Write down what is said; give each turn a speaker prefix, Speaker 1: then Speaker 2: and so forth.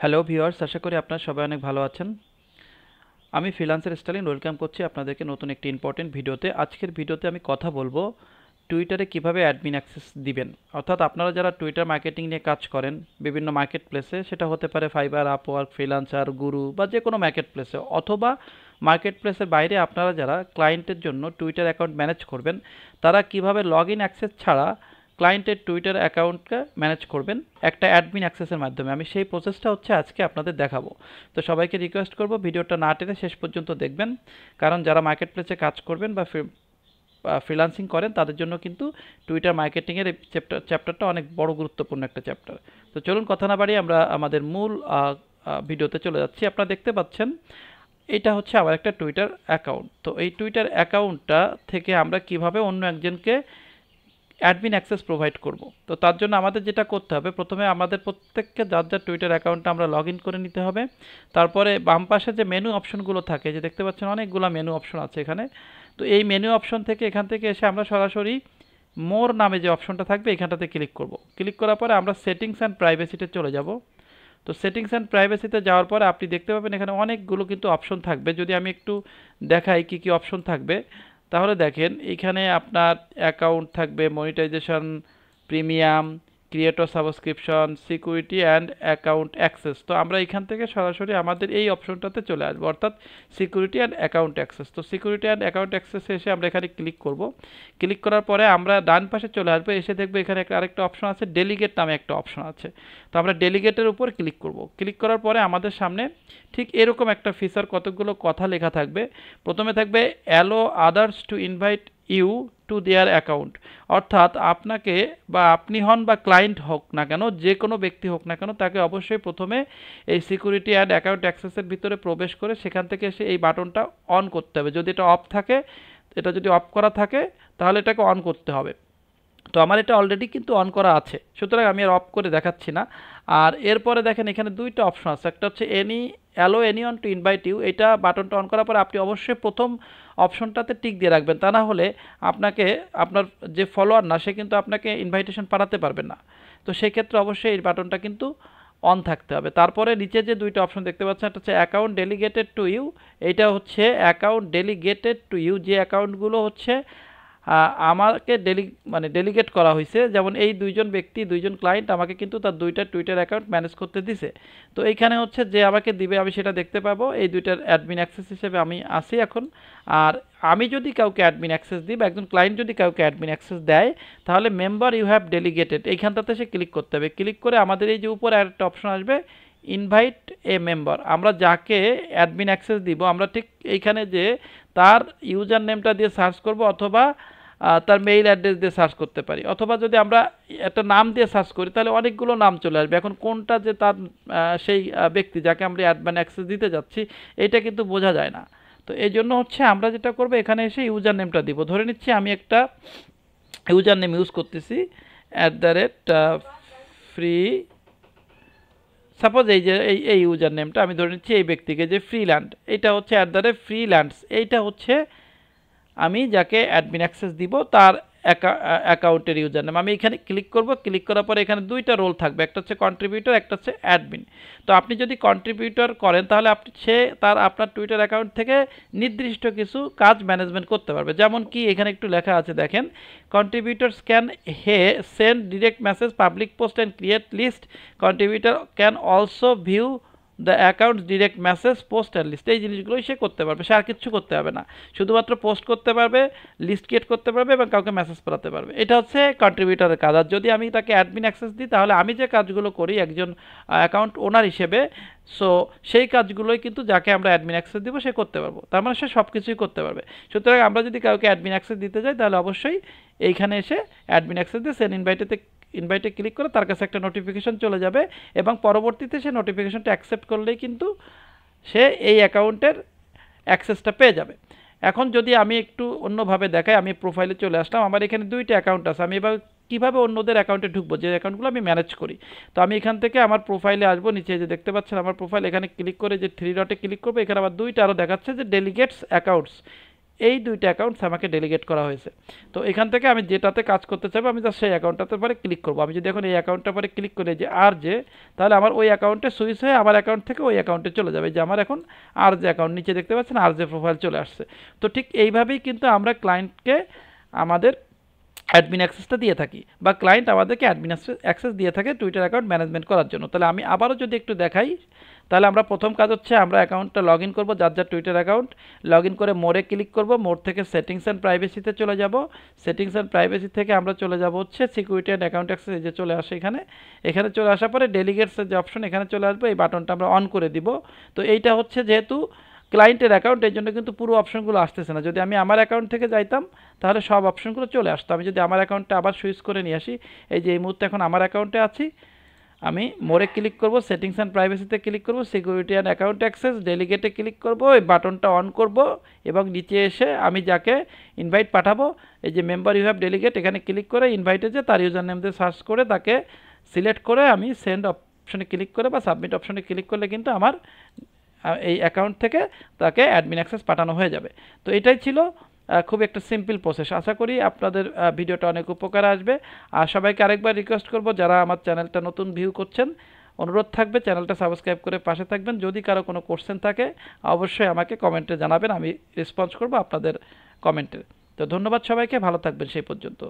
Speaker 1: Hello viewers, আশা করি আপনারা সবাই অনেক ভালো আছেন। আমি ফ্রিল্যান্সার স্টাইলিন ওয়েলকাম করছি আপনাদেরকে নতুন একটি ইম্পর্টেন্ট ভিডিওতে। আজকের ভিডিওতে আমি কথা বলবো টুইটারে কিভাবে অ্যাডমিন অ্যাক্সেস দিবেন। অর্থাৎ আপনারা যারা টুইটার মার্কেটিং নিয়ে কাজ করেন বিভিন্ন মার্কেট প্লেসে, সেটা হতে পারে ফাইবার, আপওয়ার্ক, ফ্রিল্যান্সার, গুরু বা যে কোনো মার্কেট প্লেসে, অথবা মার্কেট প্লেসের বাইরে আপনারা যারা ক্লায়েন্টের জন্য টুইটার অ্যাকাউন্ট ম্যানেজ করবেন, তারা কিভাবে লগ ইন অ্যাক্সেস ছাড়া ক্লায়েন্টের টুইটার অ্যাকাউন্টকে ম্যানেজ করবেন একটা অ্যাডমিন অ্যাক্সেসের মাধ্যমে। আমি সেই প্রসেসটা হচ্ছে আজকে আপনাদের দেখাবো। তো সবাইকে রিকোয়েস্ট করব ভিডিওটা না টেনে শেষ পর্যন্ত দেখবেন, কারণ যারা মার্কেট প্লেসে কাজ করবেন বা ফ্রিল্যান্সিং করেন তাদের জন্য কিন্তু টুইটার মার্কেটিংয়ের এই চ্যাপ্টারটা অনেক বড় গুরুত্বপূর্ণ একটা চ্যাপ্টার। তো চলুন কথা না বাড়িয়ে আমরা আমাদের মূল ভিডিওতে চলে যাচ্ছি। আপনারা দেখতে পাচ্ছেন এটা হচ্ছে আমার একটা টুইটার অ্যাকাউন্ট। তো এই টুইটার অ্যাকাউন্টটা থেকে আমরা কিভাবে অন্য একজনকে অ্যাডমিন অ্যাক্সেস প্রোভাইড করব। তো তার জন্য আমাদের যেটা করতে হবে, প্রথমে আমাদের প্রত্যেককে যার যার টুইটার অ্যাকাউন্টটা আমরা লগ ইন করে নিতে হবে। তারপরে বাম পাশে যে মেনু অপশনগুলো থাকে, যে দেখতে পাচ্ছেন অনেকগুলো মেনু অপশন আছে এখানে। তো এই মেনু অপশন থেকে এখান থেকে এসে আমরা সরাসরি মোর নামে যে অপশনটা থাকবে এখানটাতে ক্লিক করব। ক্লিক করার পরে আমরা সেটিংস অ্যান্ড প্রাইভেসিতে চলে যাব। তো সেটিংস অ্যান্ড প্রাইভেসিতে যাওয়ার পরে আপনি দেখতে পাবেন এখানে অনেকগুলো কিন্তু অপশন থাকবে। যদি আমি একটু দেখাই কি কি অপশন থাকবে, তাহলে দেখেন এখানে আপনার অ্যাকাউন্ট থাকবে, monetisation, premium, creator subscription, security and account access. তো আমরা এখান থেকে সরাসরি আমাদের এই অপশনটাতে চলে আসবো, অর্থাৎ সিকিউরিটি অ্যান্ড অ্যাকাউন্ট অ্যাক্সেস। তো সিকিউরিটি অ্যান্ড অ্যাকাউন্ট অ্যাক্সেসে এসে আমরা এখানে ক্লিক করব। ক্লিক করার পরে আমরা ডান পাশে চলে আসবো, এসে দেখবো এখানে আরেকটা অপশন আছে, ডেলিগেট নামে একটা অপশন আছে। তো আমরা ডেলিগেটের উপর ক্লিক করব। ক্লিক করার পরে আমাদের সামনে ঠিক এরকম একটা ফিচার, কতগুলো কথা লেখা থাকবে। প্রথমে থাকবে allow others to invite you to their account. অর্থাৎ আপনাকে বা আপনি হন বা ক্লায়েন্ট হোক না কেন, যে কোনো ব্যক্তি হোক না কেন, তাকে অবশ্যই প্রথমে এই সিকিউরিটি অ্যান্ড অ্যাকাউন্ট অ্যাক্সেসের ভিতরে প্রবেশ করে সেখান থেকে এসে এই বাটনটা অন করতে হবে। যদি এটা অফ থাকে, এটা যদি অফ করা থাকে তাহলে এটাকে অন করতে হবে। তো আমার এটা অলরেডি কিন্তু অন করা আছে, সুতরাং আমি আর অফ করে দেখাচ্ছি না। আর এরপরে দেখেন এখানে দুইটা অপশন আছে, একটা হচ্ছে allow anyone to invite you. এটা বাটনটা অন করার পরে আপনি অবশ্যই প্রথম অপশনটাতে টিক দিয়ে রাখবেন, তা না হলে আপনাকে আপনার যে ফলোয়ার না, সে কিন্তু আপনাকে ইনভাইটেশন পাঠাতে পারবে না। তো সেই ক্ষেত্রে অবশ্যই এই বাটনটা কিন্তু অন থাকতে হবে। তারপরে নিচে যে দুইটা অপশন দেখতে পাচ্ছেন, একটা হচ্ছে অ্যাকাউন্ট ডেলিগেটেড টু ইউ। এইটা হচ্ছে অ্যাকাউন্ট ডেলিগেটেড টু ইউ, যে অ্যাকাউন্টগুলো হচ্ছে আমাকে ডেলিগেট করা হয়েছে। যেমন এই দুইজন ব্যক্তি, দুইজন ক্লায়েন্ট আমাকে কিন্তু তার দুইটা টুইটার অ্যাকাউন্ট ম্যানেজ করতে দিছে। তো এইখানে হচ্ছে যে আমাকে দিবে, আমি সেটা দেখতে পাবো। এই দুইটার অ্যাডমিন অ্যাক্সেস হিসেবে আমি আসি এখন। আর আমি যদি কাউকে অ্যাডমিন অ্যাক্সেস দিই বা একজন ক্লায়েন্ট যদি কাউকে অ্যাডমিন অ্যাক্সেস দেয়, তাহলে মেম্বার ইউ হ্যাভ ডেলিগেটেড এইখানটাতে সে ক্লিক করতে হবে। ক্লিক করে আমাদের এই যে উপরে একটা অপশন আসবে, ইনভাইট এ মেম্বার। আমরা যাকে অ্যাডমিন অ্যাক্সেস দিব, আমরা ঠিক এইখানে যে তার ইউজার নেমটা দিয়ে সার্চ করব, অথবা তার মেইল অ্যাড্রেস দিয়ে সার্চ করতে পারি, অথবা যদি আমরা একটা নাম দিয়ে সার্চ করি তাহলে অনেকগুলো নাম চলে আসবে। এখন কোনটা যে তার সেই ব্যক্তি যাকে আমরা অ্যাডমিন অ্যাক্সেস দিতে যাচ্ছি, এটা কিন্তু বোঝা যায় না। তো এই জন্য হচ্ছে আমরা যেটা করবো, এখানে এসে ইউজার নেমটা দিব। ধরে নিচ্ছি আমি একটা ইউজার নেম ইউজ করতেছি, @ফ্রি। সাপোজ এই যে এই ইউজার নেমটা আমি ধরে নিচ্ছি এই ব্যক্তিকে, যে ফ্রিল্যান্ড, এটা হচ্ছে @ফ্রিল্যান্ডস। এইটা হচ্ছে আমি যাকে অ্যাডমিন অ্যাক্সেস দিব তার অ্যাকাউন্টের ইউজার নেম। আমি এখানে ক্লিক করব। ক্লিক করার পরে এখানে দুইটা রোল থাকবে, একটা হচ্ছে কন্ট্রিবিউটর, একটা হচ্ছে অ্যাডমিন। তো আপনি যদি কন্ট্রিবিউটর করেন তাহলে আপনার টুইটার অ্যাকাউন্ট থেকে নির্দিষ্ট কিছু কাজ ম্যানেজমেন্ট করতে পারবে। যেমন কি এখানে একটু লেখা আছে দেখেন, contributors can send direct message, public post and create list. Contributor can also view the account direct message, post and list. এই জিনিসগুলোই সে করতে পারবে, সে আর কিচ্ছু করতে হবে না। শুধুমাত্র পোস্ট করতে পারবে, লিস্ট ক্রিয়েট করতে পারবে এবং কাউকে মেসেজ পাঠাতে পারবে। এটা হচ্ছে কন্ট্রিবিউটরের কাজ। আর যদি আমি তাকে অ্যাডমিন অ্যাক্সেস দিই, তাহলে আমি যে কাজগুলো করি একজন অ্যাকাউন্ট ওনার হিসেবে, সো সেই কাজগুলোই কিন্তু যাকে আমরা অ্যাডমিন অ্যাক্সেস দিব সে করতে পারবো। তার মানে সে সব কিছুই করতে পারবে। সুতরাং আমরা যদি কাউকে অ্যাডমিন অ্যাক্সেস দিতে যাই, তাহলে অবশ্যই এইখানে এসে অ্যাডমিন অ্যাক্সেস দিয়ে সেন্ড ইনভাইটে ক্লিক করে তার কাছে একটা নোটিফিকেশন চলে যাবে, এবং পরবর্তীতে সে নোটিফিকেশনটা অ্যাকসেপ্ট করলেই কিন্তু সে এই অ্যাকাউন্টের অ্যাক্সেসটা পেয়ে যাবে। এখন যদি আমি একটু অন্যভাবে দেখাই, আমি প্রোফাইলে চলে আসলাম। আমার এখানে দুইটা অ্যাকাউন্ট আছে। আমি এবার কীভাবে অন্যদের অ্যাকাউন্টে ঢুকবো, যে অ্যাকাউন্টগুলো আমি ম্যানেজ করি। তো আমি এখান থেকে আমার প্রোফাইলে আসবো, নিচে যে দেখতে পাচ্ছেন আমার প্রোফাইল, এখানে ক্লিক করে যে থ্রি ডটে ক্লিক করবো, এখানে আবার দুইটা আরও দেখাচ্ছে যে ডেলিগেটস অ্যাকাউন্টস। এই দুইটা অ্যাকাউন্টস আমাকে ডেলিগেট করা হয়েছে। তো এখান থেকে আমি যেটাতে কাজ করতে চাইবো আমি জাস্ট সেই অ্যাকাউন্টটাতে পরে ক্লিক করবো। আমি যদি এখন এই অ্যাকাউন্টটা পরে ক্লিক করি যে আর যে, তাহলে আমার ওই অ্যাকাউন্টে সুইচ হয়ে আমার অ্যাকাউন্ট থেকে ওই অ্যাকাউন্টে চলে যাবে। যে আমার এখন আর যে অ্যাকাউন্ট নিচে দেখতে পাচ্ছেন আর যে প্রোফাইল চলে আসছে। তো ঠিক এইভাবেই কিন্তু আমরা ক্লায়েন্টকে আমাদের অ্যাডমিন অ্যাক্সেসটা দিয়ে থাকি, বা ক্লায়েন্ট আমাদেরকে অ্যাডমিন অ্যাক্সেস দিয়ে থাকে টুইটার অ্যাকাউন্ট ম্যানেজমেন্ট করার জন্য। তাহলে আমি আবারও যদি একটু দেখাই, তাহলে আমরা প্রথম কাজ হচ্ছে আমরা অ্যাকাউন্টটা লগ ইন করবো, যার যার টুইটার অ্যাকাউন্ট লগ ইন করে মোড়ে ক্লিক করব। মোড় থেকে সেটিংস অ্যান্ড প্রাইভেসিতে চলে যাব। সেটিংস অ্যান্ড প্রাইভেসি থেকে আমরা চলে যাব হচ্ছে সিকিউরিটি অ্যান্ড অ্যাকাউন্ট অ্যাক্সেস, এই যে চলে আসে এখানে চলে আসার পরে ডেলিগেটসের যে অপশন এখানে চলে আসবে, এই বাটনটা আমরা অন করে দিব। তো এইটা হচ্ছে যেহেতু ক্লায়েন্টের অ্যাকাউন্ট, এই জন্য কিন্তু পুরো অপশনগুলো আসতেছে না। যদি আমি আমার অ্যাকাউন্ট থেকে যাইতাম তাহলে সব অপশনগুলো চলে আসতো। আমি যদি আমার অ্যাকাউন্টটা আবার সুইচ করে নিয়ে আসি, এই যে এই মুহূর্তে এখন আমার অ্যাকাউন্টে আছি, আমি মোড়ে ক্লিক করব, সেটিংস অ্যান্ড প্রাইভেসিতে ক্লিক করব, সিকিউরিটি অ্যান্ড অ্যাকাউন্ট অ্যাক্সেস ডেলিগেটে ক্লিক করব, এই বাটনটা অন করব এবং নিচে এসে আমি যাকে ইনভাইট পাঠাবো, এই যে মেম্বার ইউ হ্যাভ ডেলিগেট, এখানে ক্লিক করে ইনভাইটে যে তার ইউজার নেম দিয়ে সার্চ করে তাকে সিলেক্ট করে আমি সেন্ড অপশনে ক্লিক করে বা সাবমিট অপশনে ক্লিক করলে কিন্তু আমার এই অ্যাকাউন্ট থেকে তাকে অ্যাডমিন অ্যাক্সেস পাঠানো হয়ে যাবে। তো এটাই ছিল খুব একটা সিম্পল প্রসেস। আশা করি আপনাদের ভিডিওটা অনেক উপকারে আসবে। আর সবাইকে আরেকবার রিকোয়েস্ট করব, যারা আমার চ্যানেলটা নতুন ভিউ করছেন, অনুরোধ থাকবে চ্যানেলটা সাবস্ক্রাইব করে পাশে থাকবেন। যদি কারো কোনো কোশ্চেন থাকে অবশ্যই আমাকে কমেন্টে জানাবেন, আমি রেসপন্স করব আপনাদের কমেন্টে। তো ধন্যবাদ সবাইকে, ভালো থাকবেন সেই পর্যন্ত।